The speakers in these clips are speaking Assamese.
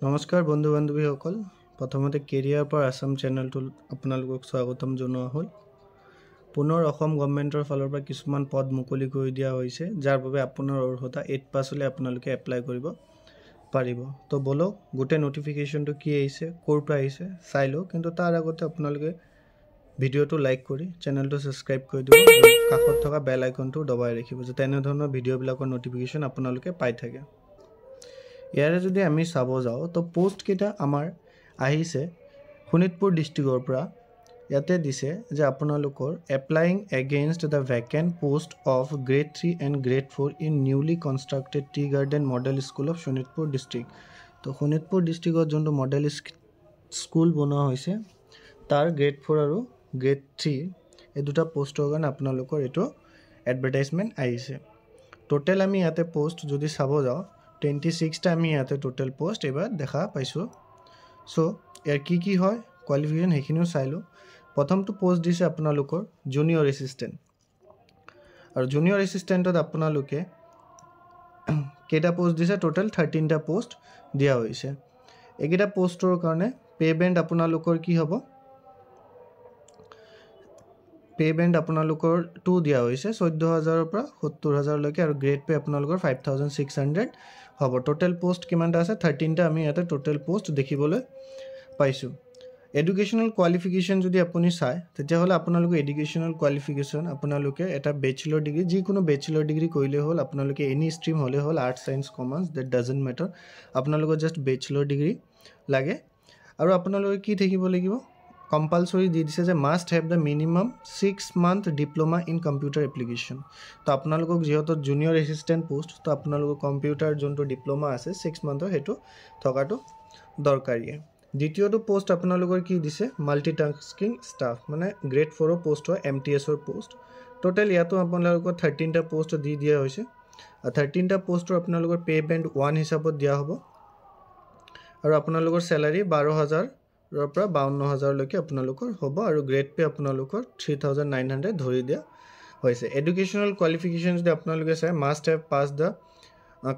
নমস্কাৰ বন্ধু বান্ধৱীসকল প্ৰথমতে কেৰিয়াৰ ফৰ আসাম চেনেলটো আপোনালোকক স্বাগতম জনোৱা হ'ল পুনৰ অসম গভৰ্ণমেণ্টৰ ফালৰ পৰা কিছুমান পদ মুকলি কৰি দিয়া হৈছে যাৰ বাবে আপোনাৰ অৰ্হতা 8 পাছলৈ আপোনালোকে এপ্লাই কৰিব পাৰিব তো বলক গোটে নটিফিকেশনটো কি আহিছে ক'ৰ পৰা আহিছে চাই লও কিন্তু তাৰ আগতে আপোনালোকে ভিডিঅ'টো লাইক কৰি চেনেলটো সাবস্ক্ৰাইব কৰি দিব আৰু কাষত থকা বেল আইকনটো দবাই ৰাখিব যাতে এনে ধৰণৰ ভিডিঅ'বিলাকৰ নটিফিকেশন আপোনালোকে পাই থাকে ইয়াৰে যদি আমি চাব যাও তো পোষ্ট কেটা আমাৰ আহিছে শোণিতপুৰ ডিস্ট্ৰিক্টৰ পৰা ইয়াতে দিছে যে আপোনালোকৰ applying against the vacant post of grade 3 and grade 4 in newly constructed tea garden model school of Sonitpur district তো শোণিতপুৰ ডিস্ট্ৰিক্টত যোনটো মডেল স্কুল বনোৱা হৈছে তাৰ গ্ৰেড 4 আৰু গ্ৰেড 3 এই দুটা পোষ্টৰ কাৰণে আপোনালোকৰ এটো এডভাৰটাইজমেন্ট আহিছে টোটাল আমি ইয়াতে পোষ্ট যদি চাব যাও 26 টা আমি ইয়াতে টোটাল পোষ্ট এবাৰ দেখা পাইছো সো ইয়াৰ কি হয় কোৱালিফিকেশন হেখিনিও চাইলো প্ৰথমটো পোষ্ট দিছে আপোনালোকৰ জুনিয়ৰ এসিস্ট্যান্ট আৰু জুনিয়ৰ এসিস্ট্যান্টত আপোনালোকে কেটা পোষ্ট দিছে টোটাল 13 টা পোষ্ট দিয়া হৈছে একেটা পোষ্টৰ কাৰণে পেমেন্ট আপোনালোকৰ কি হ'ব পেমেন্ট আপোনালোকৰ 2 দিয়া হৈছে 14000 ৰ পৰা 70000 লৈকে আৰু গ্ৰেড পে আপোনালোকৰ 5600 হ'ব টোটাল পোষ্ট কিমানটা আছে 13 টা আমি ইয়াতে টোটাল পোষ্ট দেখিবলৈ পাইছো এডুকেশনাল কোৱালিফিকেশন যদি আপুনি চাই তেতিয়া হলে আপোনালোকে এডুকেশনাল কোৱালিফিকেশন আপোনালোকে এটা ব্যাচেলৰ ডিগ্ৰী যি কোনো ব্যাচেলৰ ডিগ্ৰী কৰিলে হ'ল আপোনালোকে এনি ষ্ট্ৰীম হলে হ'ল আৰ্টস সায়েন্স কমাৰ্স দ্যাট ডাজন্ট ম্যাটাৰ আপোনালোকৰ জাস্ট ব্যাচেলৰ ডিগ্ৰী লাগে আৰু আপোনালোকে কি থাকিব লাগিব compulsory দি দিছে যে must have the minimum 6 month diploma in computer application তো আপোনালোকক যেহেতু জুনিয়ৰ এসিস্ট্যান্ট পোষ্ট তো আপোনালোকৰ কম্পিউটাৰ যোনটো ডিপ্লোমা আছে 6 মান্থৰ হেতু থকাটো দৰকাৰী দ্বিতীয়টো পোষ্ট আপোনালোকৰ কি দিছে মাল্টিটাস্কিং ষ্টাফ মানে গ্ৰেড 4 ৰ পোষ্ট হয় এমটিএছ ৰ পোষ্ট টোটাল ইয়াতো আপোনালোকৰ 13 টা পোষ্ট দি দিয়া হৈছে 13 টা পোষ্টৰ আপোনালোকৰ পে বেন্ড 1 হিচাপত দিয়া হ'ব আৰু আপোনালোকৰ স্যালাৰি 12000 ৰ পৰা 52000 লৈকে আপোনালোকৰ হ'ব আৰু গ্ৰেড পে আপোনালোকৰ 3900 ধৰি দিয়া হৈছে এডুকেশনাল কোৱালিফিকেশন যদি আপোনালোকে চাই must have pass da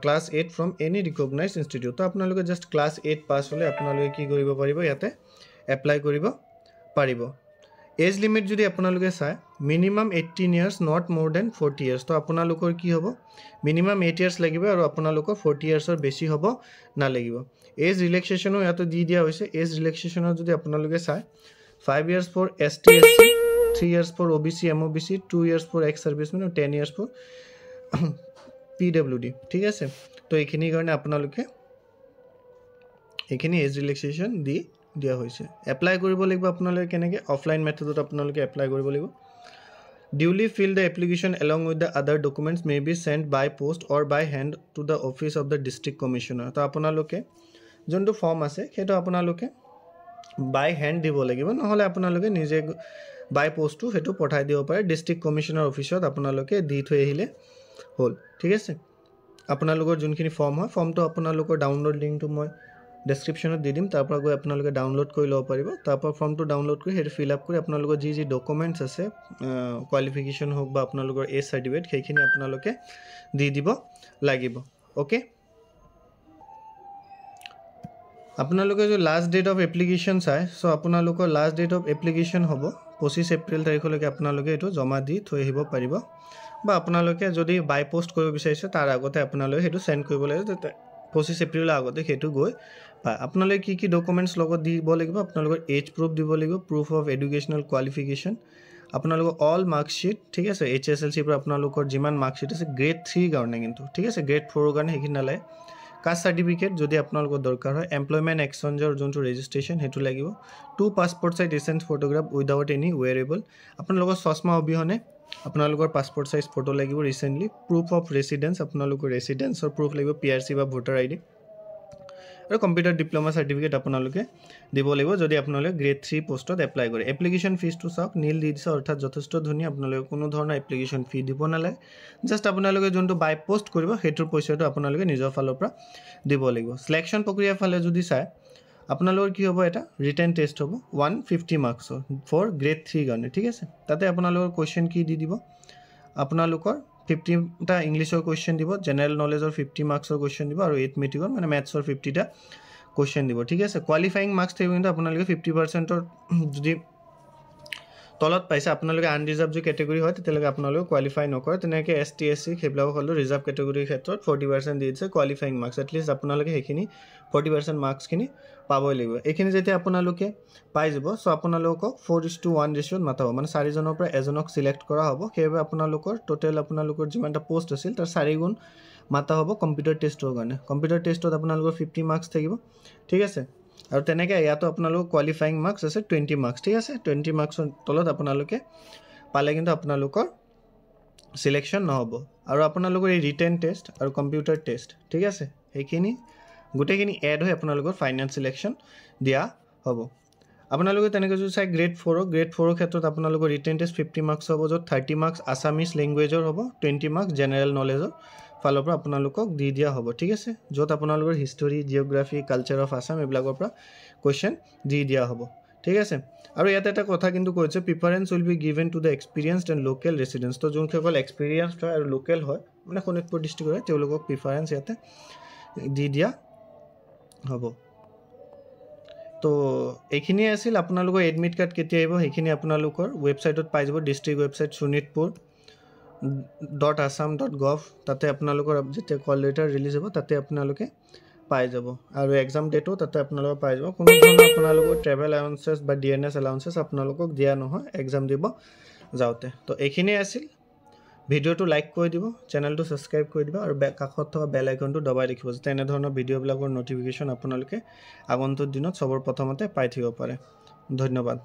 class 8 from any recognized institute তো আপোনালোকে জাস্ট ক্লাস 8 পাস হলে আপোনালোকে কি কৰিব পাৰিব ইয়াতে এপ্লাই কৰিব পাৰিব এজ লিমিট যদি আপোনালোকে চাই মিনিমাম 18 ইয়াৰ্স নট মোৰ দেন 40 ইয়াৰ্স তো আপোনালোকৰ কি হ'ব মিনিমাম 8 ইয়াৰ্স লাগিব আৰু আপোনালোকৰ 40 ইয়াৰ্সৰ বেছি হ'ব না লাগিব এজ ৰিলেক্সেশনও ইয়াতে দি দিয়া হৈছে এজ ৰিলেক্সেশনৰ যদি আপোনালোকে চাই 5 years for ST SC 3 years for OBC MOBC 2 years for ex servicemen আৰু 10 ইয়াৰ্স ফৰ পিডব্লিউডি ঠিক আছে তো এইখিনি কাৰণে আপোনালোকে এইখিনি এজ ৰিলেক্সেশন দি দিয়া হৈছে এপ্লাই কৰিব লাগিব আপোনালোকে কেনেকে অফলাইন মেথডত আপোনালোকে এপ্লাই কৰিব লাগিব duly fill the application along with the other documents may be sent by post or by hand to the office of the district commissioner তো আপোনালোকে যোনটো ফৰ্ম আছে হেটো আপোনালোকে বাই হ্যান্ড দিব লাগিব নহলে আপোনালোকে নিজে বাই পোষ্টটো হেতু পঠাই দিব পাৰে ডিস্ট্ৰিক্ট কমিশনাৰ অফিচত আপোনালোকে দি থৈ আহিলে হল ঠিক আছে আপোনালোকৰ যোনখিনি ফৰ্ম হয় ফৰ্মটো আপোনালোকৰ ডাউনলোড লিংকটো মই ডেসক্ৰিপচনত দি দিম তাৰ পৰা গৈ আপোনালোকে ডাউনলোড কৰি লব পাৰিব তাৰ পৰা ফৰ্মটো ডাউনলোড কৰি হেতু ফিল আপ কৰি আপোনালোকৰ যি ডকুমেন্টস আছে কোৱালিফিকেশন হোক বা আপোনালোকৰ এজ সাৰ্টিফিকেট সেইখিনি আপোনালোকে দি দিব লাগিব ওকে আপোনালোকে যে লাষ্ট ডেট অফ এপ্লিকেশন চাই সো আপোনালোকৰ লাষ্ট ডেট অফ এপ্লিকেশন হ'ব 25 এপ্ৰিল তাৰিখলৈকে আপোনালোকে এটো জমা দি থৈ আহিব পাৰিব বা আপোনালোকে যদি বাই পোষ্ট কৰিব বিচাৰিছে তাৰ আগতে আপোনালোকে হেতু সেন্ড কৰিব লাগিব 25 এপ্ৰিলৰ আগতে হেতু গৈ আপোনালোকে কি ডকুমেন্টস লগত দিব লাগিব আপোনালোকৰ এজ প্ৰুফ দিব লাগিব প্ৰুফ অফ এডুকেশনাল কোৱালিফিকেশন আপোনালোকৰ অল মাৰ্কশিট ঠিক আছে এইচএসএলসি পৰা আপোনালোকৰ যিমান মাৰ্কশিট আছে গ্ৰেড 3 কাৰণে কিন্তু ঠিক আছে গ্ৰেড 4 কাৰণে হেকি নালাই কাষ্ট সাৰ্টিফিকেট যদি আপোনালোকৰ দৰকাৰ হয় এমপ্লয়মেন্ট এক্সচেঞ্জৰ যোনটো ৰেজিষ্ট্ৰেচন হেতু লাগিব 2 passport size recent photograph without any wearable আপোনালোকৰ চশমা অবিহনে আপোনালোকৰ পাসপোৰ্ট সাইজ ফটো লাগিব ৰিসেন্টলি প্ৰুফ অফ ৰেসিডেন্স আপোনালোকৰ ৰেসিডেন্সৰ প্ৰুফ লাগিব পিআৰসি বা ভোটাৰ আইডি আৰু কম্পিউটাৰ ডিপ্লোমা সাৰ্টিফিকেট আপোনালোকে দিব লাগিব যদি আপোনালোকে গ্ৰেড 3 পোষ্টত এপ্লাই কৰে এপ্লিকেশন ফিজটো চাওক নীল দি দিছে অৰ্থাৎ যথেষ্ট ধুনীয়া আপোনালোকে কোনো ধৰণৰ এপ্লিকেশন ফি দিব নালাগে জাস্ট আপোনালোকে যোনটো বাই পোষ্ট কৰিব হেতুৰ পইচাটো আপোনালোকে নিজৰ ফালৰ পৰা দিব লাগিব সিলেকশন প্ৰক্ৰিয়া ফালে যদি চাই আপোনালোকৰ কি হ'ব এটা ৰিটেন টেষ্ট হ'ব 150 মাৰ্কছৰ ফৰ গ্ৰেড 3 কাৰণে ঠিক আছে তাতে আপোনালোকৰ কোৱেশ্চন কি দি দিব আপোনালোকৰ 50 টা ইংলিশৰ কোৱেশ্চন দিব জেনাৰেল নলেজৰ 50 মাৰ্কছৰ কোৱেশ্চন দিব আৰু এৰিথমেটিকৰ মানে ম্যাথছৰ 50 টা কুৱেশ্যন দিব ঠিক আছে কোৱালিফাইং মাৰ্কছ থাকিব কিন্তু আপোনালোকে 50%ৰ যদি তলত পাইছে আপোনালোকে আনৰিজাৰ্ভ যদি কেটেগৰী হয় তেতিয়ালৈকে আপোনালোকে কোৱালিফাই নকৰে তেনেকৈ ST SC সেইবিলাক হ'লেও ৰিজাৰ্ভ কেটেগৰীৰ ক্ষেত্ৰত 40% দি দিছে কোৱালিফাইং মাৰ্কছ এটলিষ্ট আপোনালোকে সেইখিনি 40% মাৰ্কছখিনি পাবই লাগিব এইখিনি যেতিয়া আপোনালোকে পাই যাব চ' আপোনালোকক 4:1 ৰেচিঅ'ত মাতা হ'ব মানে 4জনৰ পৰা এজনক চিলেক্ট কৰা হ'ব সেইবাবে আপোনালোকৰ টোটেল আপোনালোকৰ যিমানটা পোষ্ট আছিল তাৰ 4 গুণ মাতা হ'ব কম্পিউটাৰ টেষ্টৰ কাৰণে কম্পিউটাৰ টেষ্টত আপোনালোকৰ 50 মাৰ্কছ থাকিব ঠিক আছে আৰু তেনেকৈ ইয়াতো আপোনালোকৰ কোৱালিফাইং মাৰ্কছ আছে 20 মাৰ্কছ ঠিক আছে 20 মাৰ্কছৰ তলত আপোনালোকে পালে কিন্তু আপোনালোকৰ সিলেকশ্যন নহ'ব আৰু আপোনালোকৰ এই ৰিটেন টেষ্ট আৰু কম্পিউটাৰ টেষ্ট ঠিক আছে সেইখিনি গোটেইখিনি এড হৈ আপোনালোকৰ ফাইনেল সিলেকশ্যন দিয়া হ'ব আপোনালোকে তেনেকৈ যদি চাই গ্ৰেড 4ৰ ক্ষেত্ৰত আপোনালোকৰ ৰিটেন টেষ্ট 50 মাৰ্কছ হ'ব য'ত 30 মাৰ্কছ আছামিজ লেংগুৱেজৰ হ'ব 20 মাৰ্কছ জেনেৰেল নলেজৰ ফালৰ পৰা আপোনালোকক দি দিয়া হ'ব ঠিক আছে য'ত আপোনালোকৰ history geography culture of Assam এইবিলাকৰ পৰা কুৱেশ্যন দি দিয়া হ'ব ঠিক আছে আৰু ইয়াতে এটা কথা কিন্তু কৈছে preference will be given to the experienced and local residents তো যোনসকল এক্সপিৰিয়েন্সড হয় আৰু লোকেল হয় মানে শোণিতপুৰ ডিষ্ট্ৰিক্টৰ হয় তেওঁলোকক প্ৰিফাৰেন্স ইয়াতে দি দিয়া হ'ব তো এইখিনিয়ে আছিল আপোনালোকৰ এডমিট কাৰ্ড কেতিয়া আহিব সেইখিনি আপোনালোকৰ ৱেবছাইটত পাই যাব ডিষ্ট্ৰিক্ট ৱেবছাইট shonitpur.assam.gov তাতে আপোনালোকৰ যেতিয়া কল লেটাৰ ৰিলিজ হ'ব তাতে আপোনালোকে পাই যাব আৰু এক্সাম ডেটো তাতে আপোনালোকে পাই যাব কোনো ধৰণৰ আপোনালোকৰ ট্ৰেভেল এলাউন্সেছ বা DNS এলাউন্সেছ আপোনালোকক দিয়া নহয় এক্সাম দিব যাওঁতে তো এইখিনিয়ে আছিল ভিডিঅ'টো লাইক কৰি দিব চেনেলটো ছাবস্ক্ৰাইব কৰি দিব আৰু কাষত থকা বেল আইকনটো দবাই ৰাখিব যাতে এনেধৰণৰ ভিডিঅ'বিলাকৰ ন'টিফিকেশ্যন আপোনালোকে আগন্তুক দিনত সবৰ প্ৰথমতে পাই থাকিব পাৰে ধন্যবাদ